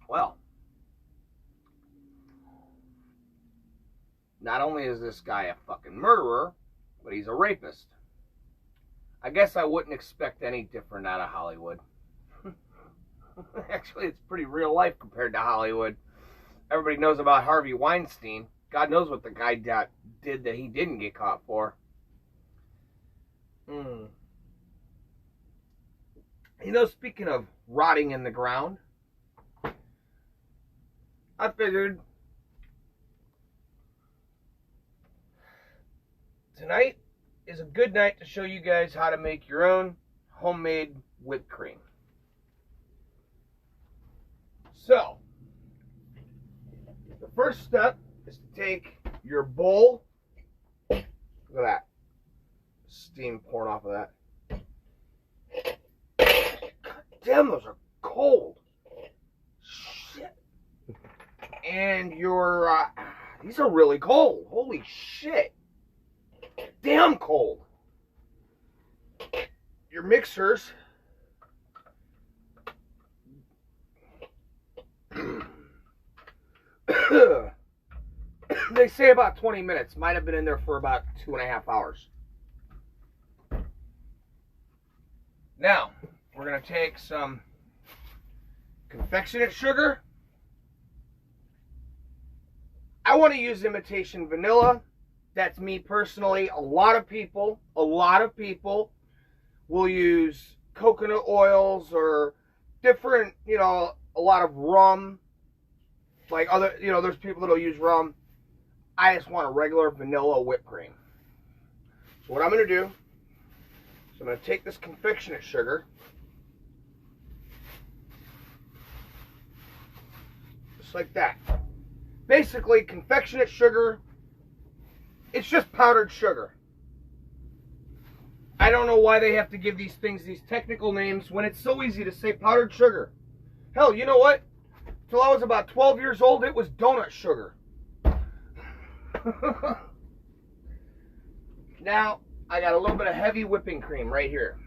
Well, not only is this guy a fucking murderer, but he's a rapist. I guess I wouldn't expect any different out of Hollywood. Actually, it's pretty real life compared to Hollywood. Everybody knows about Harvey Weinstein. God knows what the guy did that he didn't get caught for. You know, speaking of rotting in the ground, I figured tonight is a good night to show you guys how to make your own homemade whipped cream. So, the first step is to take your bowl. Look at that. Steam pouring off of that. God damn, those are cold. Shit. And your, these are really cold. Holy shit. Damn cold. Your mixers. They say about 20 minutes. Might have been in there for about 2.5 hours. Now, we're going to take some confectionate sugar. I want to use imitation vanilla. That's me personally. A lot of people will use coconut oils or different, a lot of rum. Like other, there's people that'll use rum. I just want a regular vanilla whipped cream. So what I'm going to do is I'm going to take this confectionate sugar, just like that. Basically, confectionate sugar, it's just powdered sugar. I don't know why they have to give these things these technical names when it's so easy to say powdered sugar. Hell, you know what? Till I was about 12 years old, it was donut sugar. Now, I got a little bit of heavy whipping cream right here.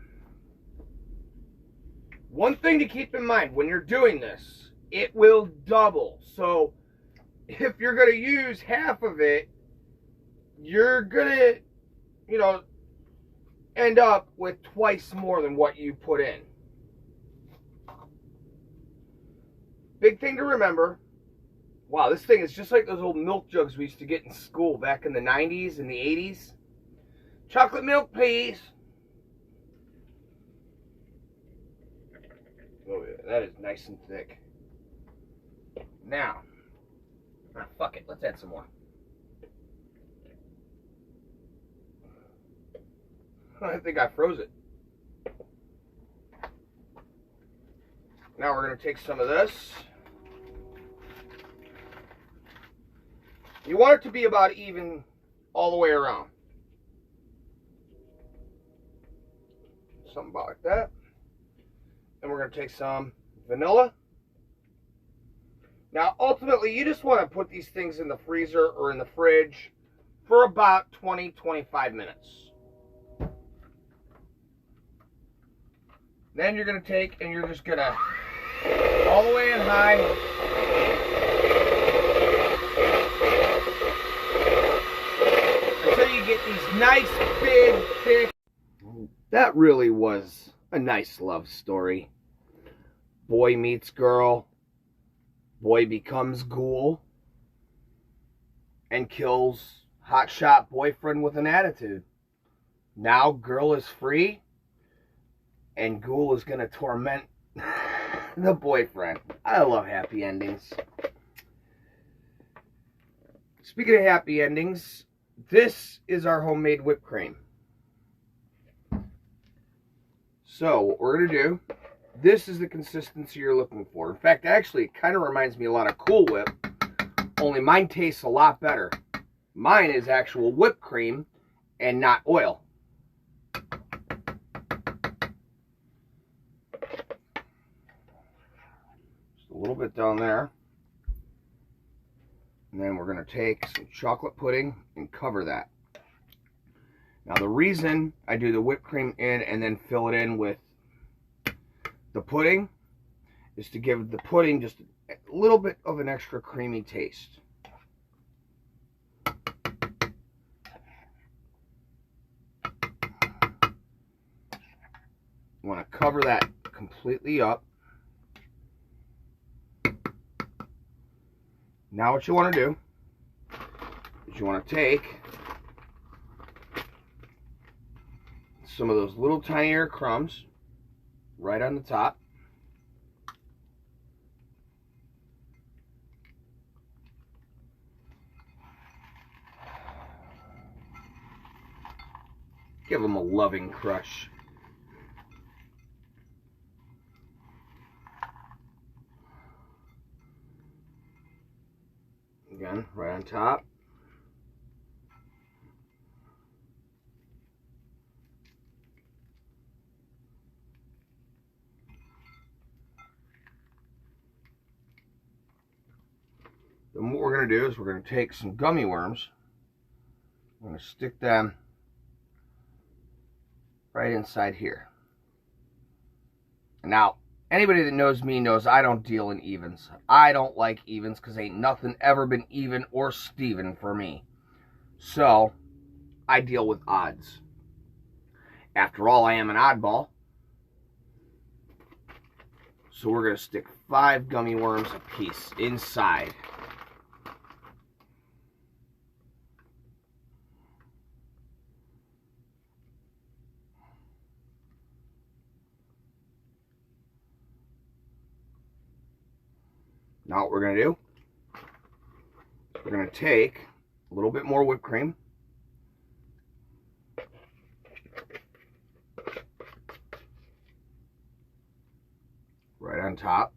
One thing to keep in mind when you're doing this, it will double. So, if you're going to use half of it, you're going to, end up with twice more than what you put in. Big thing to remember. Wow, this thing is just like those old milk jugs we used to get in school back in the 90s and the 80s. Chocolate milk, please. Oh, yeah, that is nice and thick. Now, fuck it, let's add some more. I think I froze it. Now we're going to take some of this. You want it to be about even all the way around. Something about like that. And we're going to take some vanilla. Now, ultimately, you just want to put these things in the freezer or in the fridge for about 20-25 minutes. Then you're going to take and you're just going to all the way in high. Until you get these nice, big, thick. That really was a nice love story. Boy meets girl. Boy becomes ghoul. And kills hotshot boyfriend with an attitude. Now girl is free. And ghoul is going to torment the boyfriend. I love happy endings. Speaking of happy endings, this is our homemade whipped cream. So, what we're going to do, this is the consistency you're looking for. In fact, actually, it kind of reminds me a lot of Cool Whip, only mine tastes a lot better. Mine is actual whipped cream and not oil. A little bit down there. And then we're going to take some chocolate pudding and cover that. Now the reason I do the whipped cream in and then fill it in with the pudding is to give the pudding just a little bit of an extra creamy taste. You want to cover that completely up. Now what you want to do is you want to take some of those little tinier crumbs right on the top. Give them a loving crush. Again, right on top. Then what we're going to do is we're going to take some gummy worms. I'm going to stick them right inside here. Now, anybody that knows me knows I don't deal in evens. I don't like evens because ain't nothing ever been even or Steven for me. So, I deal with odds. After all, I am an oddball. So we're going to stick 5 gummy worms apiece inside. Now what we're going to do, we're going to take a little bit more whipped cream. Right on top.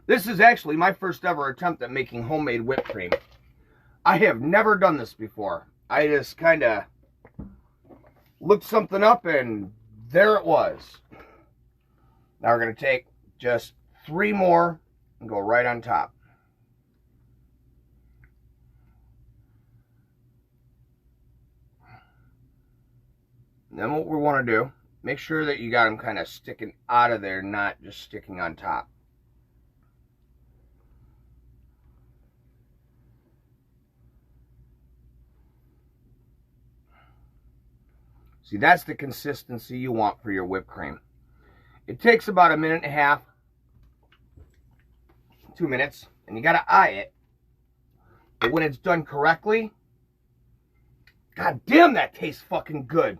This is actually my first ever attempt at making homemade whipped cream. I have never done this before. I just kind of looked something up and there it was. Now we're going to take just 3 more and go right on top. And then what we want to do, make sure that you got them kind of sticking out of there, not just sticking on top. See, that's the consistency you want for your whipped cream. It takes about 1.5 minutes, 2 minutes, and you got to eye it. But when it's done correctly, god damn, that tastes fucking good.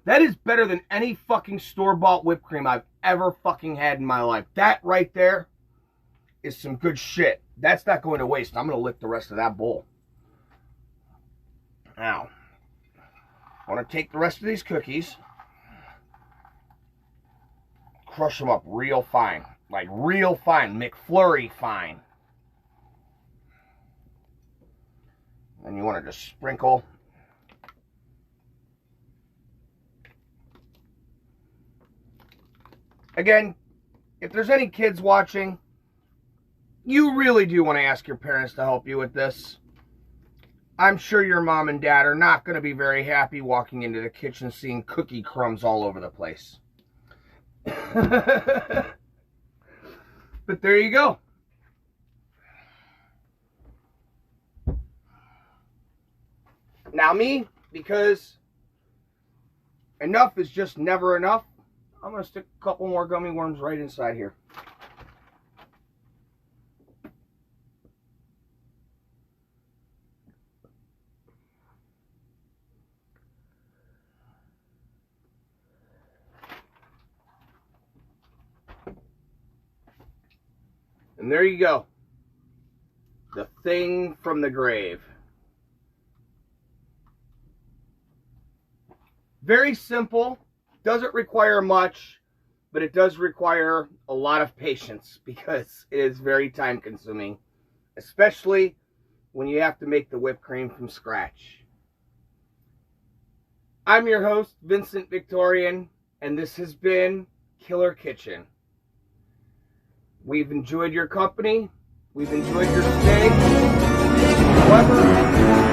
That is better than any fucking store-bought whipped cream I've ever fucking had in my life. That right there is some good shit. That's not going to waste. I'm going to lick the rest of that bowl. Now, I want to take the rest of these cookies, crush them up real fine, like real fine, McFlurry fine. And you want to just sprinkle again. If there's any kids watching, you really do want to ask your parents to help you with this. I'm sure your mom and dad are not going to be very happy walking into the kitchen seeing cookie crumbs all over the place. But there you go. Now me, because enough is just never enough, I'm going to stick a couple more gummy worms right inside here. And there you go. The thing from the grave. Very simple. Doesn't require much, but it does require a lot of patience because it is very time consuming, especially when you have to make the whipped cream from scratch. I'm your host, Vincent Victorian, and this has been Killer Kitchen. We've enjoyed your company. We've enjoyed your stay. However,